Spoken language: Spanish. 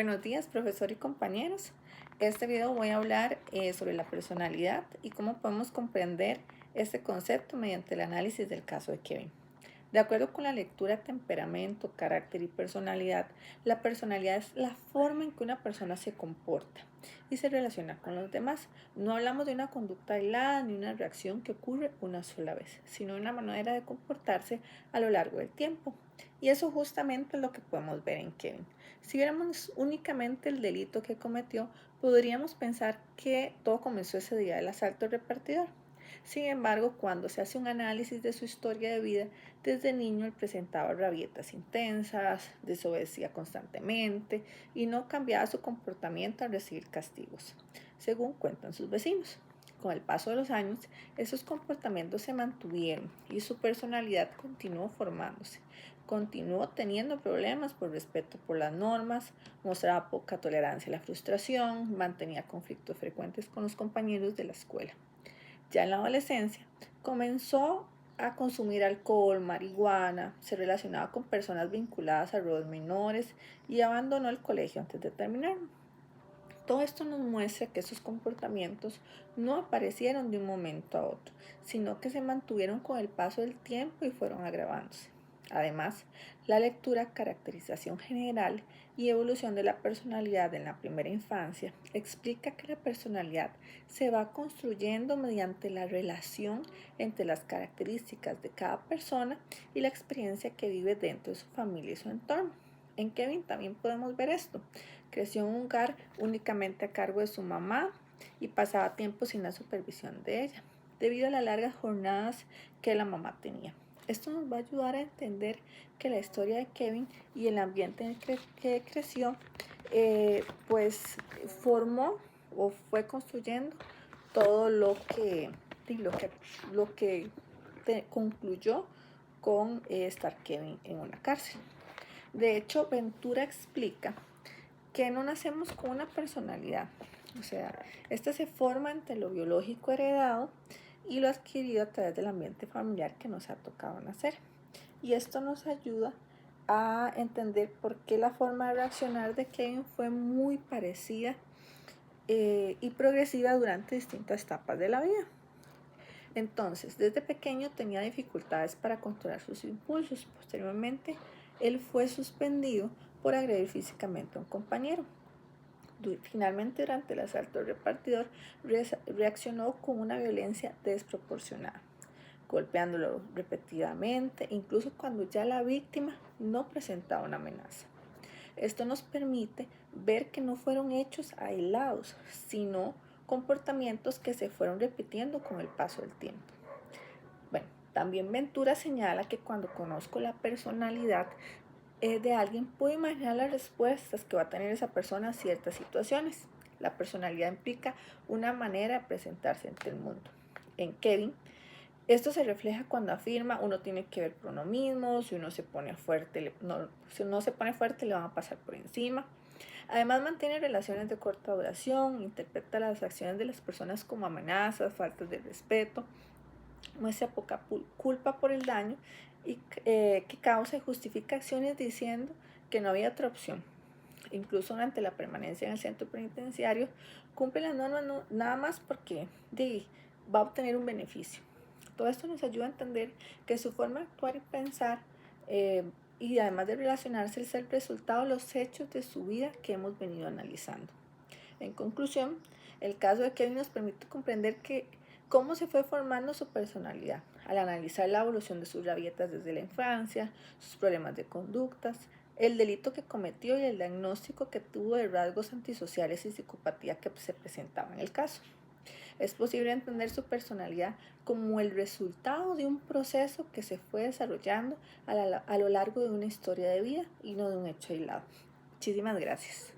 Buenos días, profesor y compañeros. Este video voy a hablar sobre la personalidad y cómo podemos comprender este concepto mediante el análisis del caso de Kevin. De acuerdo con la lectura temperamento, carácter y personalidad, la personalidad es la forma en que una persona se comporta y se relaciona con los demás. No hablamos de una conducta aislada ni una reacción que ocurre una sola vez, sino una manera de comportarse a lo largo del tiempo. Y eso justamente es lo que podemos ver en Kevin. Si viéramos únicamente el delito que cometió, podríamos pensar que todo comenzó ese día del asalto al repartidor. Sin embargo, cuando se hace un análisis de su historia de vida, desde niño él presentaba rabietas intensas, desobedecía constantemente y no cambiaba su comportamiento al recibir castigos, según cuentan sus vecinos. Con el paso de los años, esos comportamientos se mantuvieron y su personalidad continuó formándose. Continuó teniendo problemas por respeto por las normas, mostraba poca tolerancia a la frustración, mantenía conflictos frecuentes con los compañeros de la escuela. Ya en la adolescencia comenzó a consumir alcohol, marihuana, se relacionaba con personas vinculadas a robos menores y abandonó el colegio antes de terminar. Todo esto nos muestra que esos comportamientos no aparecieron de un momento a otro, sino que se mantuvieron con el paso del tiempo y fueron agravándose. Además, la lectura, caracterización general y evolución de la personalidad en la primera infancia explica que la personalidad se va construyendo mediante la relación entre las características de cada persona y la experiencia que vive dentro de su familia y su entorno. En Kevin también podemos ver esto. Creció en un hogar únicamente a cargo de su mamá y pasaba tiempo sin la supervisión de ella, debido a las largas jornadas que la mamá tenía. Esto nos va a ayudar a entender que la historia de Kevin y el ambiente en el que creció, pues formó o fue construyendo todo lo que concluyó con estar Kevin en una cárcel. De hecho, Ventura explica que no nacemos con una personalidad, o sea, esta se forma entre lo biológico heredado y lo adquirido a través del ambiente familiar que nos ha tocado nacer. Y esto nos ayuda a entender por qué la forma de reaccionar de Kevin fue muy parecida y progresiva durante distintas etapas de la vida. Entonces, desde pequeño tenía dificultades para controlar sus impulsos. Posteriormente, él fue suspendido por agredir físicamente a un compañero. Finalmente, durante el asalto al repartidor, reaccionó con una violencia desproporcionada, golpeándolo repetidamente, incluso cuando ya la víctima no presentaba una amenaza. Esto nos permite ver que no fueron hechos aislados, sino comportamientos que se fueron repitiendo con el paso del tiempo. Bueno, también Ventura señala que cuando conozco la personalidad de alguien, puedo imaginar las respuestas que va a tener esa persona a ciertas situaciones. La personalidad implica una manera de presentarse ante el mundo. En Kevin, esto se refleja cuando afirma uno tiene que ver por uno mismo, si uno se pone fuerte, si uno se pone fuerte le van a pasar por encima. Además mantiene relaciones de corta duración, interpreta las acciones de las personas como amenazas, faltas de respeto, muestra poca culpa por el daño que causa y justifica acciones diciendo que no había otra opción. Incluso durante la permanencia en el centro penitenciario, cumple las normas nada más porque va a obtener un beneficio. Todo esto nos ayuda a entender que su forma de actuar y pensar y además de relacionarse es el resultado de los hechos de su vida que hemos venido analizando. En conclusión, el caso de Kevin nos permite comprender cómo se fue formando su personalidad al analizar la evolución de sus rabietas desde la infancia, sus problemas de conductas, el delito que cometió y el diagnóstico que tuvo de rasgos antisociales y psicopatía que se presentaba en el caso. Es posible entender su personalidad como el resultado de un proceso que se fue desarrollando a lo largo de una historia de vida y no de un hecho aislado. Muchísimas gracias.